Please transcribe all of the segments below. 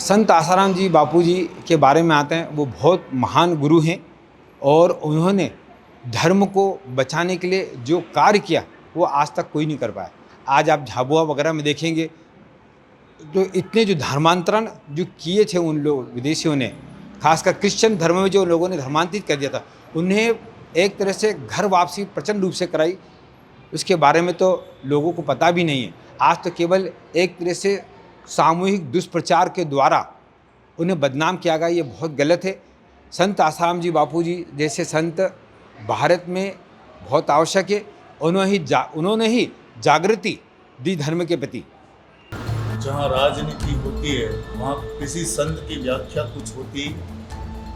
संत आसाराम जी बापू जी के बारे में आते हैं। वो बहुत महान गुरु हैं और उन्होंने धर्म को बचाने के लिए जो कार्य किया वो आज तक कोई नहीं कर पाया। आज आप झाबुआ वगैरह में देखेंगे तो इतने जो धर्मांतरण जो किए थे उन लोग विदेशियों ने, खासकर क्रिश्चियन धर्म में जो लोगों ने धर्मांतरित कर दिया था, उन्हें एक तरह से घर वापसी प्रचंड रूप से कराई। उसके बारे में तो लोगों को पता भी नहीं है। आज तो केवल एक तरह से सामूहिक दुष्प्रचार के द्वारा उन्हें बदनाम किया गया, ये बहुत गलत है। संत आसाराम जी बापू जी जैसे संत भारत में बहुत आवश्यक है। उन्होंने ही जागृति दी धर्म के प्रति। जहाँ राजनीति होती है वहाँ किसी संत की व्याख्या कुछ होती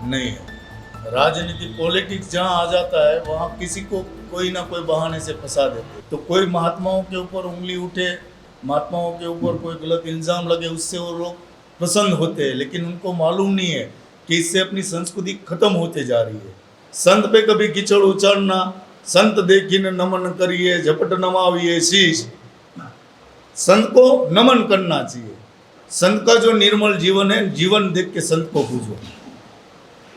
नहीं है। राजनीति पॉलिटिक्स जहाँ आ जाता है वहाँ किसी को कोई ना कोई बहाने से फंसा देते। तो कोई महात्माओं के ऊपर उंगली उठे, महात्माओं के ऊपर कोई गलत इल्ज़ाम लगे, उससे वो लोग प्रसन्न होते हैं, लेकिन उनको मालूम नहीं है कि इससे अपनी संस्कृति खत्म होते जा रही है। संत पे कभी कीचड़ उचाड़ना, संत देखिन नमन करिए झपट नमाविए शीश, संत को नमन करना चाहिए। संत का जो निर्मल जीवन है, जीवन देख के संत को पूजो।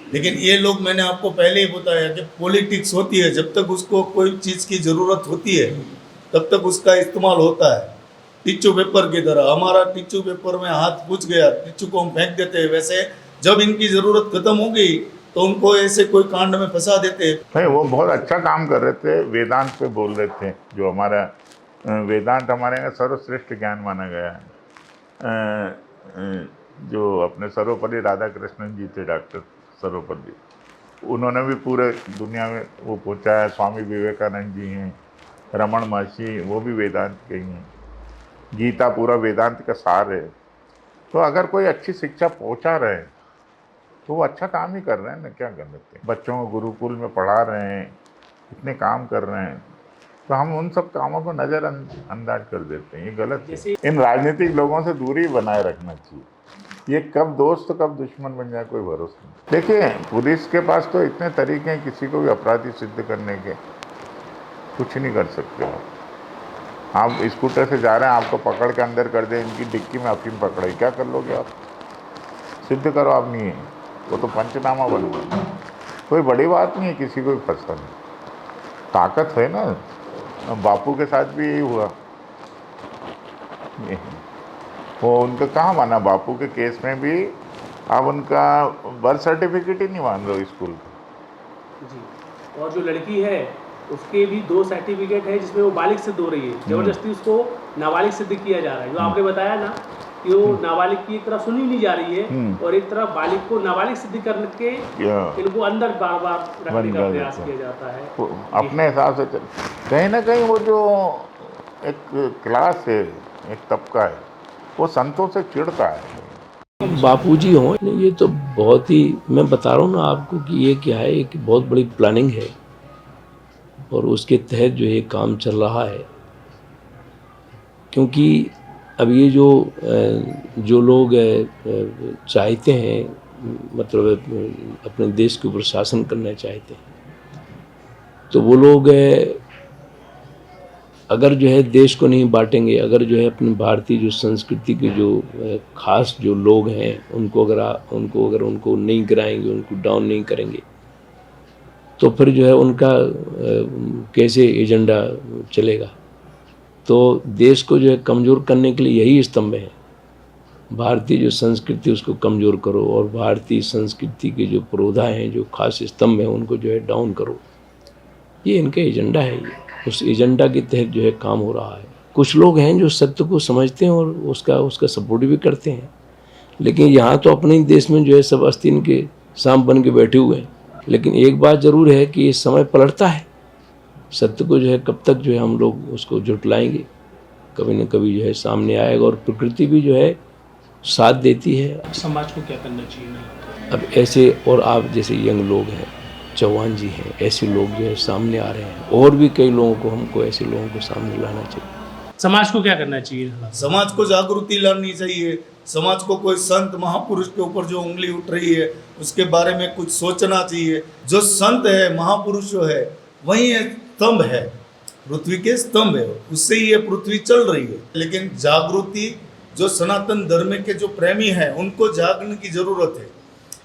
लेकिन ये लोग, मैंने आपको पहले ही बताया कि पॉलिटिक्स होती है, जब तक उसको कोई चीज़ की ज़रूरत होती है तब तक उसका इस्तेमाल होता है। टिश्यू पेपर की तरह, हमारा टिश्यू पेपर में हाथ पूछ गया, टिश्यू को हम फेंक देते हैं, वैसे जब इनकी ज़रूरत खत्म हो गई तो उनको ऐसे कोई कांड में फंसा देते हैं। भाई वो बहुत अच्छा काम कर रहे थे, वेदांत पे बोल रहे थे। जो हमारा वेदांत हमारे यहाँ सर्वश्रेष्ठ ज्ञान माना गया है। जो अपने सर्वपल्ली राधाकृष्णन जी थे, डॉक्टर सर्वपल्ली, उन्होंने भी पूरे दुनिया में वो पहुँचा है। स्वामी विवेकानंद जी हैं, रमन महर्षि, वो भी वेदांत के ही हैं। गीता पूरा वेदांत का सार है। तो अगर कोई अच्छी शिक्षा पहुँचा रहे हैं तो वो अच्छा काम ही कर रहे हैं ना, क्या कर सकते हैं। बच्चों को गुरुकुल में पढ़ा रहे हैं, इतने काम कर रहे हैं, तो हम उन सब कामों को नज़रअंदाज कर देते हैं। ये गलत है। इन राजनीतिक लोगों से दूरी बनाए रखना चाहिए। ये कब दोस्त कब दुश्मन बन जाए कोई भरोसा नहीं। देखिए, पुलिस के पास तो इतने तरीके हैं किसी को भी अपराधी सिद्ध करने के, कुछ नहीं कर सकते हो। आप स्कूटर से जा रहे हैं, आपको पकड़ के अंदर कर दे, इनकी डिक्की में अफीम पकड़ाई, क्या कर लोगे आप? सिद्ध करो आप, नहीं है वो तो पंचनामा बन गया। कोई बड़ी बात नहीं है किसी को भी फंसाना। ताकत है ना। बापू के साथ भी यही हुआ। वो उनका कहाँ माना? बापू के केस में भी आप उनका बर्थ सर्टिफिकेट ही नहीं मान रहे हो स्कूल का जी। और जो लड़की है उसके भी 2 सर्टिफिकेट है जिसमें वो बालिग सिद्ध हो रही है। जबरदस्ती उसको नाबालिग सिद्ध किया जा रहा है। जो आपने बताया ना कि वो नाबालिग की एक तरफ सुनी नहीं जा रही है और एक तरफ बालिग को नाबालिग सिद्ध करके इनको अंदर बार बार रखने का प्रयास किया जाता है। अपने हिसाब से कहीं ना कहीं वो जो एक क्लास है, एक तबका है, वो संतों से चिढ़ता है। बापूजी हों, ये तो बहुत ही, मैं बता रहा हूँ ना आपको कि ये क्या है, एक बहुत बड़ी प्लानिंग है और उसके तहत जो है काम चल रहा है। क्योंकि अब ये जो लोग चाहते हैं, मतलब अपने देश के ऊपर शासन करना चाहते हैं, तो वो लोग अगर जो है देश को नहीं बांटेंगे, अगर जो है अपनी भारतीय जो संस्कृति के जो खास जो लोग हैं उनको अगर उनको नहीं गिराएंगे, उनको डाउन नहीं करेंगे, तो फिर जो है उनका कैसे एजेंडा चलेगा। तो देश को जो है कमज़ोर करने के लिए यही स्तंभ है। भारतीय जो संस्कृति उसको कमज़ोर करो और भारतीय संस्कृति के जो पुरोधा हैं, जो खास स्तंभ हैं, उनको जो है डाउन करो। ये इनका एजेंडा है। ये उस एजेंडा के तहत जो है काम हो रहा है। कुछ लोग हैं जो सत्य को समझते हैं और उसका सपोर्ट भी करते हैं, लेकिन यहाँ तो अपने ही देश में जो है सब आस्तीन के सांप बन के बैठे हुए हैं। लेकिन एक बात ज़रूर है कि ये समय पलटता है। सत्य को जो है कब तक जो है हम लोग उसको झुटलाएंगे, कभी न कभी जो है सामने आएगा और प्रकृति भी जो है साथ देती है। समाज को क्या करना चाहिए? अब ऐसे, और आप जैसे यंग लोग हैं, चौहान जी हैं, ऐसे लोग जो है सामने आ रहे हैं, और भी कई लोगों को, हमको ऐसे लोगों को सामने लाना चाहिए। समाज को क्या करना चाहिए? समाज को जागृति लानी चाहिए। समाज को कोई संत महापुरुष के ऊपर जो उंगली उठ रही है उसके बारे में कुछ सोचना चाहिए। जो संत है, महापुरुष जो है, वही स्तंभ है, पृथ्वी के स्तंभ है, उससे ही ये पृथ्वी चल रही है। लेकिन जागृति जो सनातन धर्म के जो प्रेमी हैं उनको जागने की जरूरत है।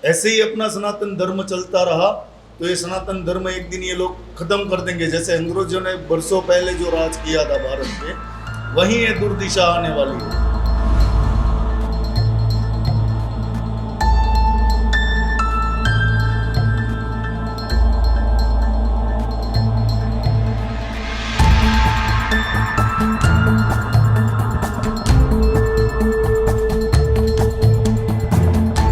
ऐसे ही अपना सनातन धर्म चलता रहा तो ये सनातन धर्म एक दिन ये लोग खत्म कर देंगे। जैसे अंग्रेजों ने वर्षों पहले जो राज किया था भारत पे, वहीं ये दुर्दिशा आने वाली है।